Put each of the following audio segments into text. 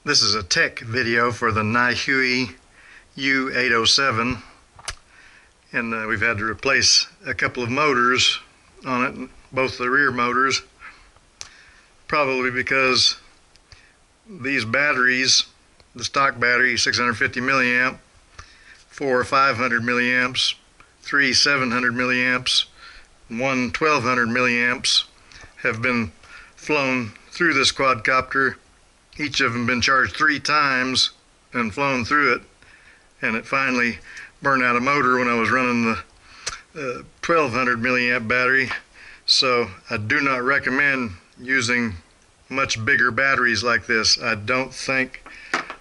This is a tech video for the Nihui U807, and we've had to replace a couple of motors on it, both the rear motors, probably because these batteries, the stock battery 650 milliamp, 4 500 milliamps, 3 700 milliamps, 1 1200 milliamps, have been flown through this quadcopter. Each of them been charged 3 times and flown through it, and it finally burned out a motor when I was running the 1200 milliamp battery. So I do not recommend using much bigger batteries like this. I don't think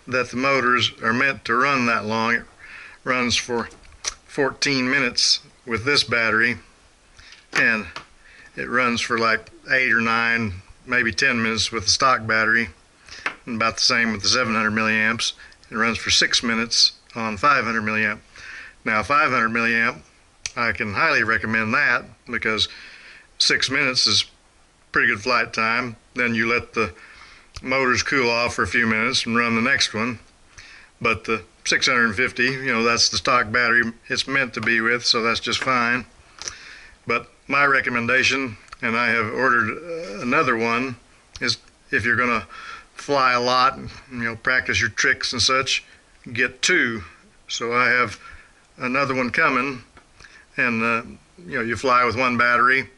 that the motors are meant to run that long. It runs for 14 minutes with this battery, and it runs for like 8 or 9, maybe 10 minutes with the stock battery, and about the same with the 700 milliamps. It runs for 6 minutes on 500 milliamp. Now 500 milliamp, I can highly recommend that, because 6 minutes is pretty good flight time. Then you let the motors cool off for a few minutes and run the next one. But the 650, that's the stock battery it's meant to be with, so that's just fine. But my recommendation, and I have ordered another one, is if you're going to fly a lot, practice your tricks and such, get 2. So I have another one coming, and you fly with one battery,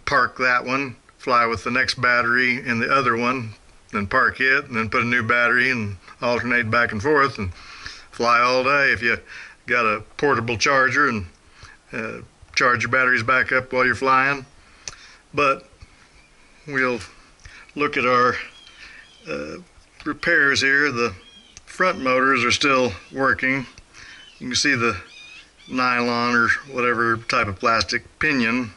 park that one, fly with the next battery in the other one, then park it, and then put a new battery and alternate back and forth and fly all day if you got a portable charger, and charge your batteries back up while you're flying. But we'll look at our repairs here. The front motors are still working. You can see the nylon or whatever type of plastic pinion.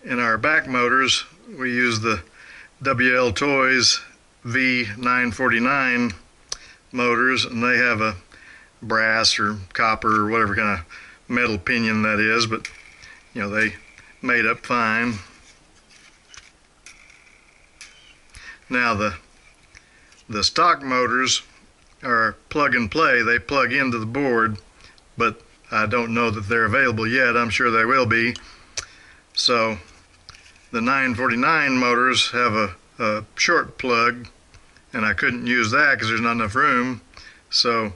In our back motors, we use the WL Toys V949 motors, and they have a brass or copper or whatever kind of metal pinion that is, but they made up fine. Now the stock motors are plug and play. They plug into the board, but I don't know that they're available yet. I'm sure they will be. So the 949 motors have a short plug, and I couldn't use that because there's not enough room. So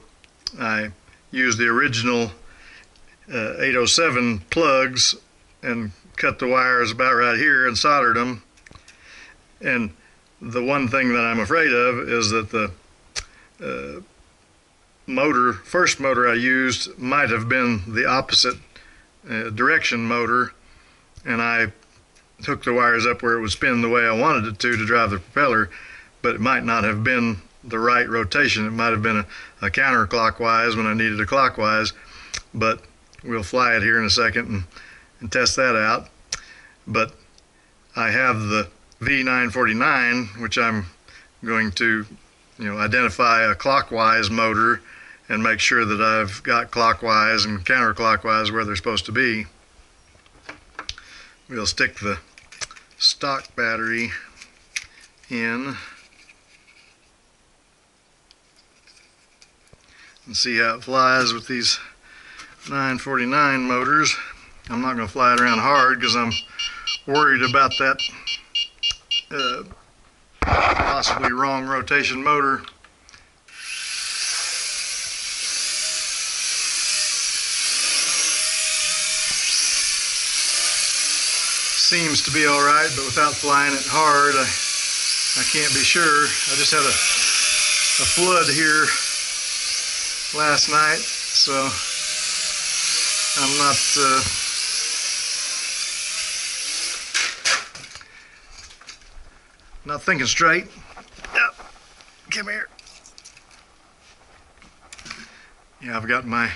I used the original 807 plugs and cut the wires about right here and soldered them. And the one thing that I'm afraid of is that the first motor I used might have been the opposite direction motor, and I hooked the wires up where it would spin the way I wanted it to drive the propeller, but it might not have been the right rotation. It might have been a counterclockwise when I needed a clockwise. But we'll fly it here in a second and test that out. But I have the V949, which I'm going to identify a clockwise motor and make sure that I've got clockwise and counterclockwise where they're supposed to be. We'll stick the stock battery in and see how it flies with these 949 motors. I'm not going to fly it around hard because I'm worried about that possibly wrong rotation motor. Seems to be all right, but without flying it hard, I can't be sure. I just had a flood here last night, so I'm not thinking straight. Yep. Come here. Yeah, I've got my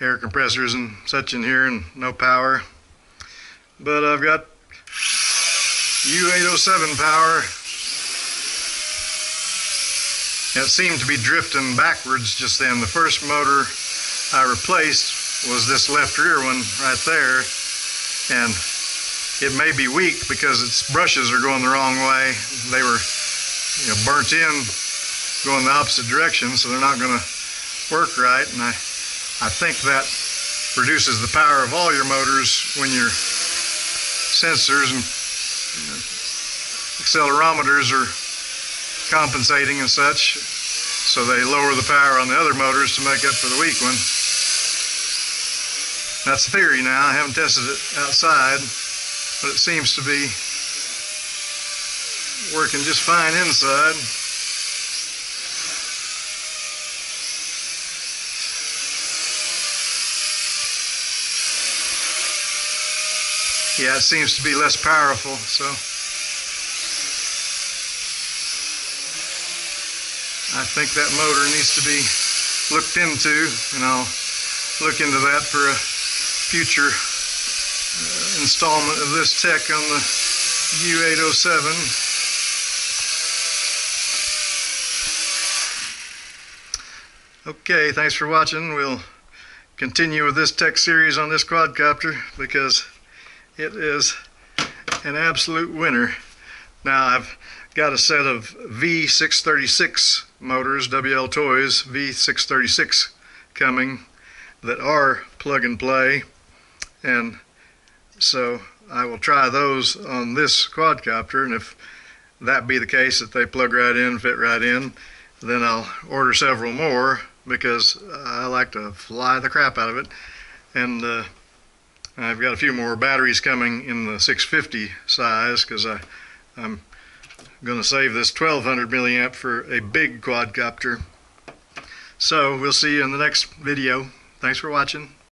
air compressors and such in here and no power, but I've got U807 power. It seemed to be drifting backwards just then. The first motor I replaced was this left rear one right there, and it may be weak because its brushes are going the wrong way. They were burnt in going the opposite direction, so they're not going to work right. And I think that reduces the power of all your motors when your sensors and accelerometers are compensating and such, so they lower the power on the other motors to make up for the weak one. That's the theory now. I haven't tested it outside, but it seems to be working just fine inside. Yeah, it seems to be less powerful, so I think that motor needs to be looked into, and I'll look into that for a future installment of this tech on the U807. Okay, thanks for watching. We'll continue with this tech series on this quadcopter because it is an absolute winner. Now I've got a set of V636 motors, WL Toys V636 coming that are plug and play, and so I will try those on this quadcopter, and if that be the case, that they plug right in, fit right in, then I'll order several more because I like to fly the crap out of it. And I've got a few more batteries coming in the 650 size because I'm going to save this 1200 milliamp for a big quadcopter. So we'll see you in the next video. Thanks for watching.